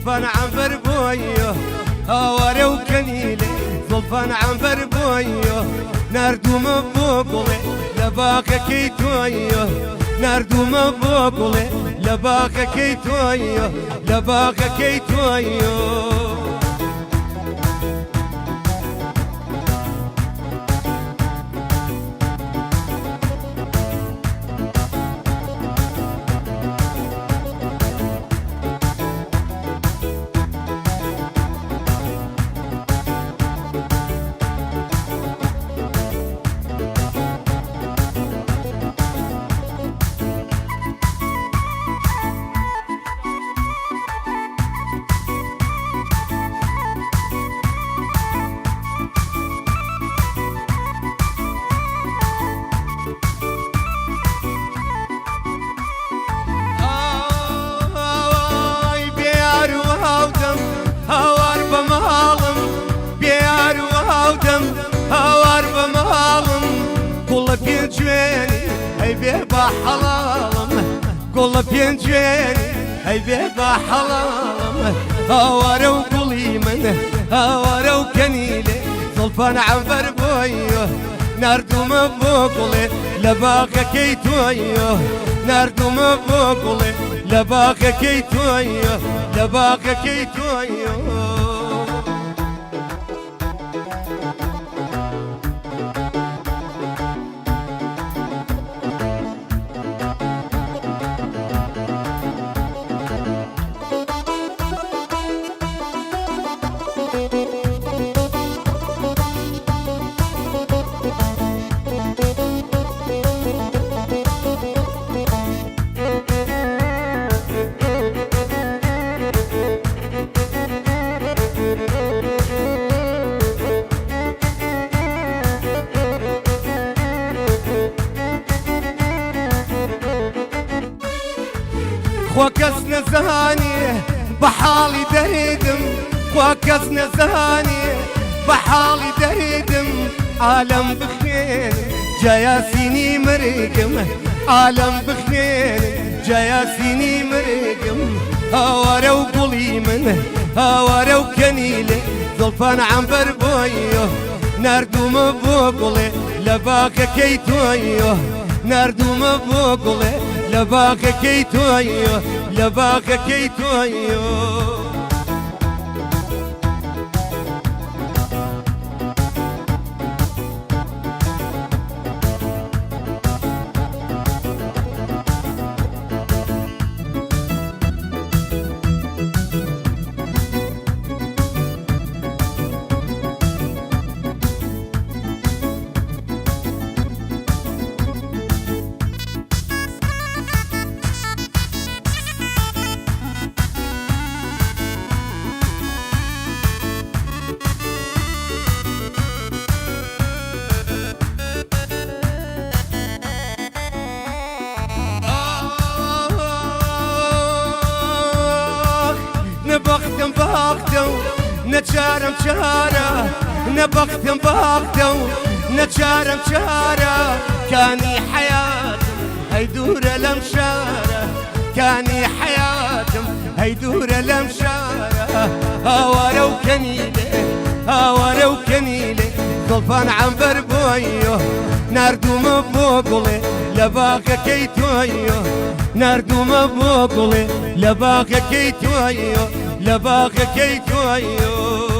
زلفان عنبر بويه هواري وكنيلي زلفان عنبر بويه نردوم بوقلي لباك كيتويه نردوم بوقلي لباك كيتويه لباك كيتويه هوار بمهالم بيار وهودم هوار بمهالم كل بينجويني هي بيبا حلالم كل بينجويني هي بيبا حلالم هوار وقلي من هوار وكنيلي زلفان عنبر بويه نردوم بوقلي لباك كيتويه نردوم بوقلي لباك كيتويه لباك كيتويه خواكس نزهاني بحالي دريدم خواكس نزهاني بحالي دريدم عالم بخير جياسيني مرقم عالم بخير جياسيني مرقم هواري وقلي من هواري وكنيلي زلفان عنبر بويه نردوم بوقلي لباك كيتويه نردوم بوقلي لباك كيتويه لباك كيتويه نبختم بختم نتشارم شهارة نبختم بختم نتشارم شهارة كاني حياتم هيدور الامشارة كاني حياتم هيدور الامشارة هواري وكنيلي هواري وكنيلي زلفان عنبر بويه نردوم بوقلي لباك كيتويه نردوم بوقلي لباك كيتويه لباك كيتويه